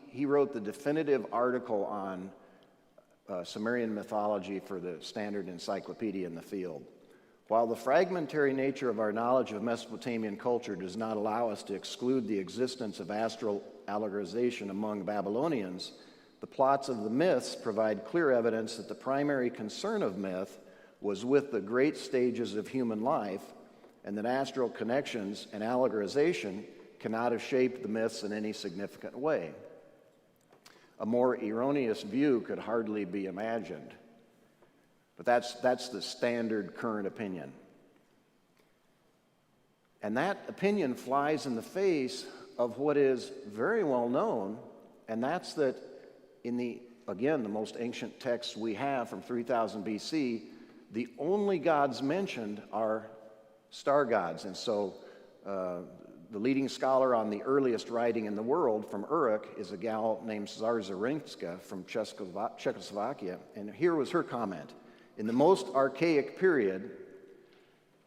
he wrote the definitive article on Sumerian mythology for the standard encyclopedia in the field. While the fragmentary nature of our knowledge of Mesopotamian culture does not allow us to exclude the existence of astral allegorization among Babylonians, the plots of the myths provide clear evidence that the primary concern of myth was with the great stages of human life, and that astral connections and allegorization cannot have shaped the myths in any significant way. A more erroneous view could hardly be imagined. But that's the standard current opinion. And that opinion flies in the face of what is very well known, and that's that in the most ancient texts we have from 3000 BC, the only gods mentioned are star gods. And so the leading scholar on the earliest writing in the world from Uruk is a gal named Zarzharinska from Czechoslovakia. And here was her comment. In the most archaic period,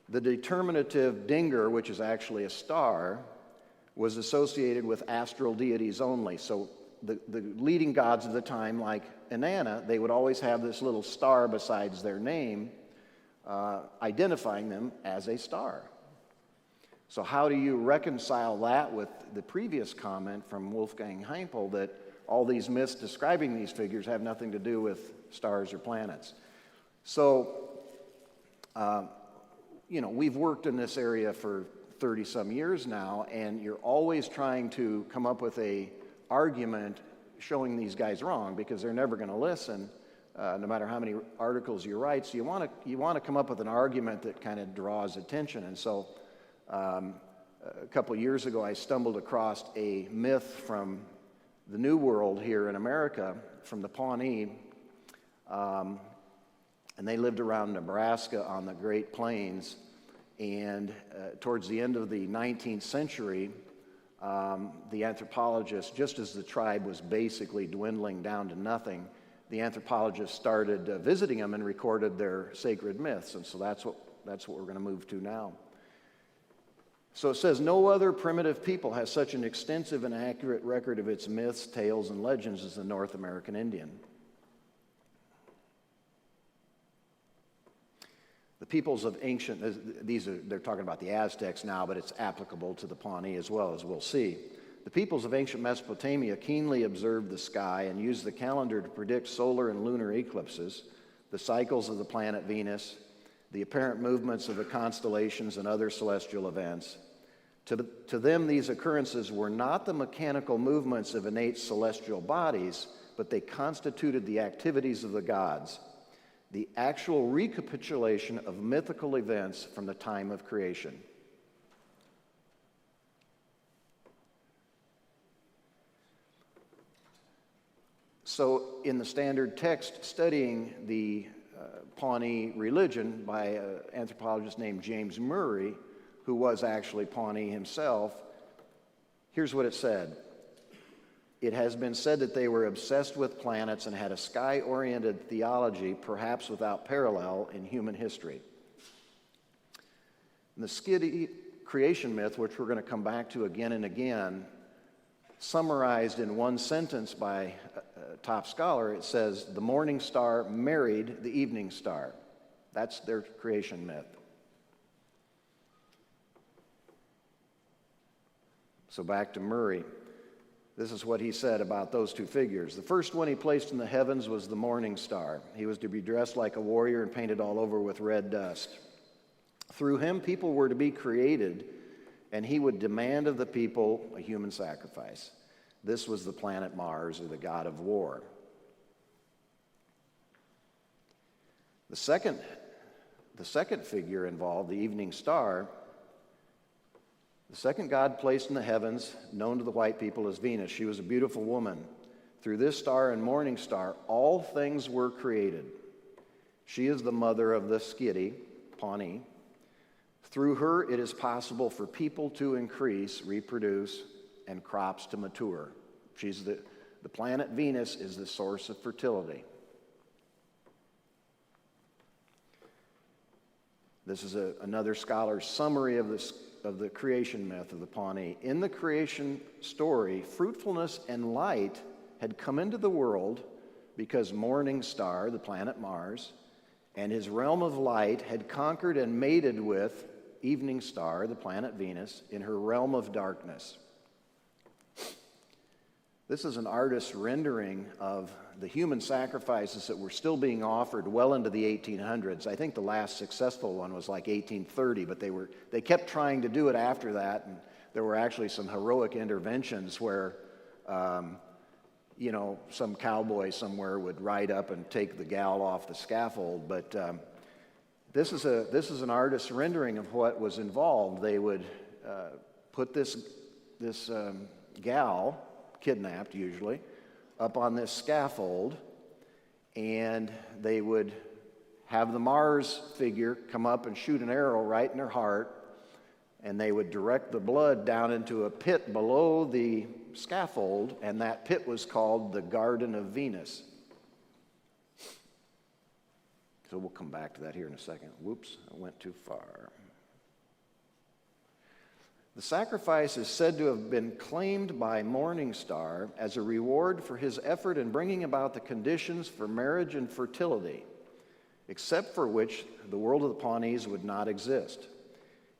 the determinative dinger, which is actually a star, was associated with astral deities only. So the leading gods of the time, like Inanna, they would always have this little star besides their name, identifying them as a star. So how do you reconcile that with the previous comment from Wolfgang Heimpel that all these myths describing these figures have nothing to do with stars or planets? So, we've worked in this area for 30-some years now, and you're always trying to come up with an argument showing these guys wrong, because they're never going to listen, no matter how many articles you write. So you want to come up with an argument that kind of draws attention. And so a couple years ago, I stumbled across a myth from the New World here in America, from the Pawnee. And they lived around Nebraska on the Great Plains. And towards the end of the 19th century, the anthropologists, just as the tribe was basically dwindling down to nothing, the anthropologists started visiting them and recorded their sacred myths. And so that's what we're going to move to now. So it says, no other primitive people has such an extensive and accurate record of its myths, tales, and legends as the North American Indian. The peoples of ancient, they're talking about the Aztecs now, but it's applicable to the Pawnee as well, as we'll see. The peoples of ancient Mesopotamia keenly observed the sky and used the calendar to predict solar and lunar eclipses, the cycles of the planet Venus, the apparent movements of the constellations and other celestial events. To them, these occurrences were not the mechanical movements of innate celestial bodies, but they constituted the activities of the gods, the actual recapitulation of mythical events from the time of creation. So in the standard text studying the Pawnee religion by an anthropologist named James Murray, who was actually Pawnee himself, here's what it said. It has been said that they were obsessed with planets and had a sky-oriented theology, perhaps without parallel in human history. And the Skidi creation myth, which we're going to come back to again and again, summarized in one sentence by a top scholar, it says, the morning star married the evening star. That's their creation myth. So back to Murray. This is what he said about those two figures. The first one he placed in the heavens was the morning star. He was to be dressed like a warrior and painted all over with red dust. Through him, people were to be created, and he would demand of the people a human sacrifice. This was the planet Mars, or the god of war. The second figure involved, the evening star. The second god placed in the heavens, known to the white people as Venus. She was a beautiful woman. Through this star and morning star, all things were created. She is the mother of the Skidi, Pawnee. Through her, it is possible for people to increase, reproduce, and crops to mature. She's the planet Venus is the source of fertility. This is another scholar's summary of the creation myth of the Pawnee. In the creation story, fruitfulness and light had come into the world because Morning Star, the planet Mars, and his realm of light had conquered and mated with Evening Star, the planet Venus, in her realm of darkness. This is an artist's rendering of the human sacrifices that were still being offered well into the 1800s. I think the last successful one was like 1830, but they kept trying to do it after that, and there were actually some heroic interventions where, some cowboy somewhere would ride up and take the gal off the scaffold. But this is an artist's rendering of what was involved. They would put this gal, kidnapped usually, up on this scaffold, and they would have the Mars figure come up and shoot an arrow right in her heart, and they would direct the blood down into a pit below the scaffold, and that pit was called the Garden of Venus. So we'll come back to that here in a second. Whoops, I went too far. The sacrifice is said to have been claimed by Morning Star as a reward for his effort in bringing about the conditions for marriage and fertility, except for which the world of the Pawnees would not exist.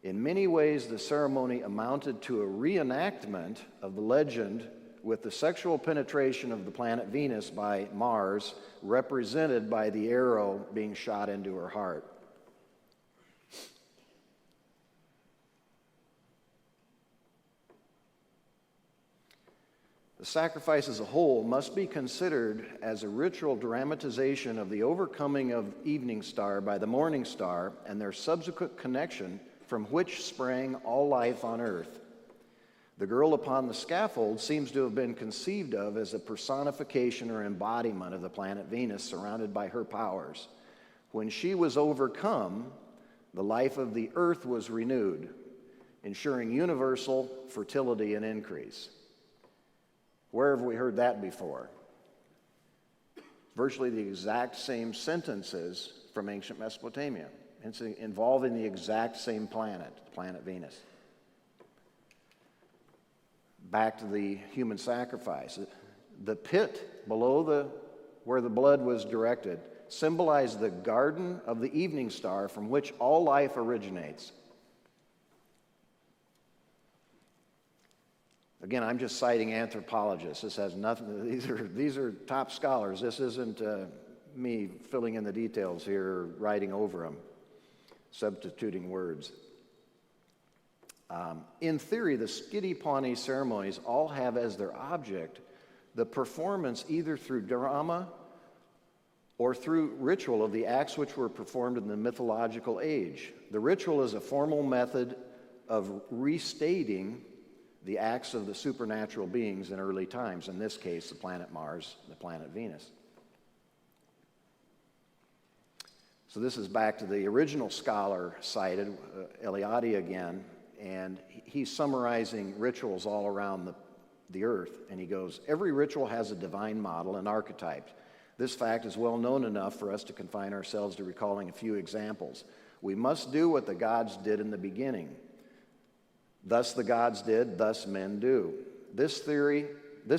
In many ways, the ceremony amounted to a reenactment of the legend with the sexual penetration of the planet Venus by Mars, represented by the arrow being shot into her heart. The sacrifice as a whole must be considered as a ritual dramatization of the overcoming of Evening Star by the Morning Star and their subsequent connection from which sprang all life on Earth. The girl upon the scaffold seems to have been conceived of as a personification or embodiment of the planet Venus surrounded by her powers. When she was overcome, the life of the Earth was renewed, ensuring universal fertility and increase. Where have we heard that before? Virtually the exact same sentences from ancient Mesopotamia, involving the exact same planet, the planet Venus. Back to the human sacrifice. The pit below where the blood was directed symbolized the garden of the Evening Star from which all life originates. Again, I'm just citing anthropologists. This has nothing, these are top scholars. This isn't me filling in the details here, writing over them, substituting words. In theory, the Skiddy Pawnee ceremonies all have as their object the performance either through drama or through ritual of the acts which were performed in the mythological age. The ritual is a formal method of restating the acts of the supernatural beings in early times, in this case, the planet Mars, the planet Venus. So this is back to the original scholar cited, Eliade again, and he's summarizing rituals all around the earth, and he goes, every ritual has a divine model and archetype. This fact is well known enough for us to confine ourselves to recalling a few examples. We must do what the gods did in the beginning. Thus the gods did, thus men do. This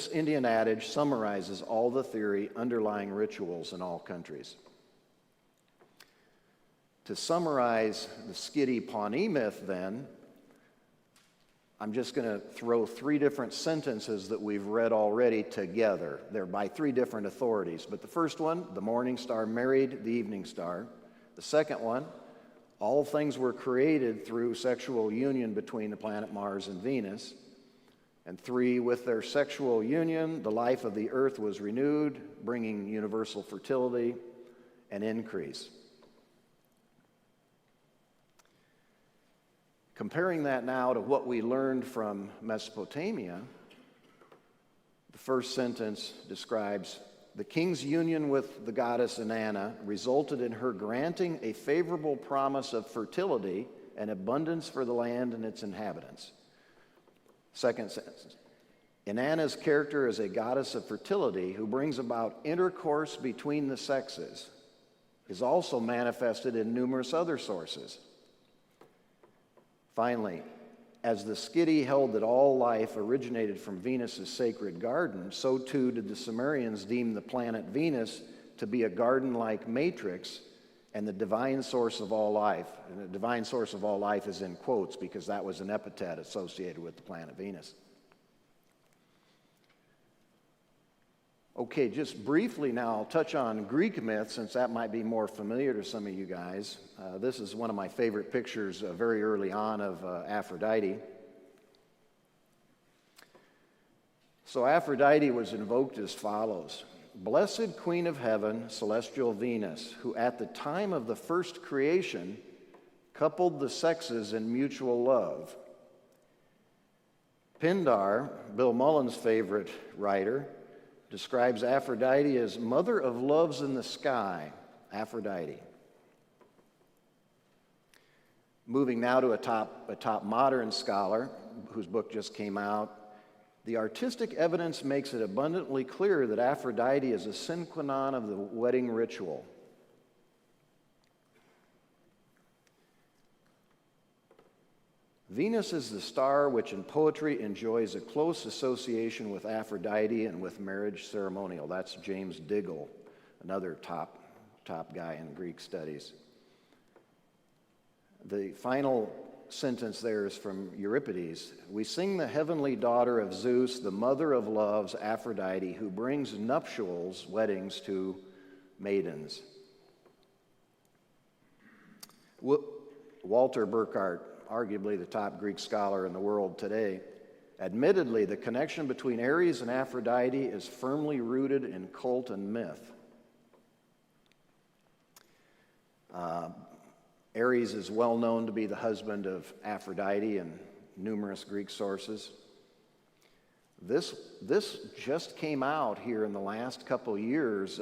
Indian adage summarizes all the theory underlying rituals in all countries. To summarize the Skiddy Pawnee myth then, I'm just going to throw three different sentences that we've read already together. They're by three different authorities. But the first one, the Morning Star married the Evening Star. The second one, all things were created through sexual union between the planet Mars and Venus. And three, with their sexual union, the life of the earth was renewed, bringing universal fertility and increase. Comparing that now to what we learned from Mesopotamia, the first sentence describes the king's union with the goddess Inanna resulted in her granting a favorable promise of fertility and abundance for the land and its inhabitants. Second sentence, Inanna's character as a goddess of fertility who brings about intercourse between the sexes is also manifested in numerous other sources. Finally, as the Skidi held that all life originated from Venus's sacred garden, so too did the Sumerians deem the planet Venus to be a garden-like matrix and the divine source of all life. And the divine source of all life is in quotes because that was an epithet associated with the planet Venus. Okay, just briefly now, I'll touch on Greek myth since that might be more familiar to some of you guys. This is one of my favorite pictures very early on of Aphrodite. So Aphrodite was invoked as follows: Blessed Queen of Heaven, celestial Venus, who at the time of the first creation coupled the sexes in mutual love. Pindar, Bill Mullen's favorite writer, describes Aphrodite as mother of loves in the sky, Aphrodite. Moving now to a top modern scholar whose book just came out, the artistic evidence makes it abundantly clear that Aphrodite is a sine qua non of the wedding ritual. Venus is the star which in poetry enjoys a close association with Aphrodite and with marriage ceremonial. That's James Diggle, another top guy in Greek studies. The final sentence there is from Euripides. We sing the heavenly daughter of Zeus, the mother of loves, Aphrodite, who brings nuptials, weddings, to maidens. Walter Burckhardt, arguably the top Greek scholar in the world today, admittedly, the connection between Ares and Aphrodite is firmly rooted in cult and myth. Ares is well known to be the husband of Aphrodite in numerous Greek sources. This just came out here in the last couple years.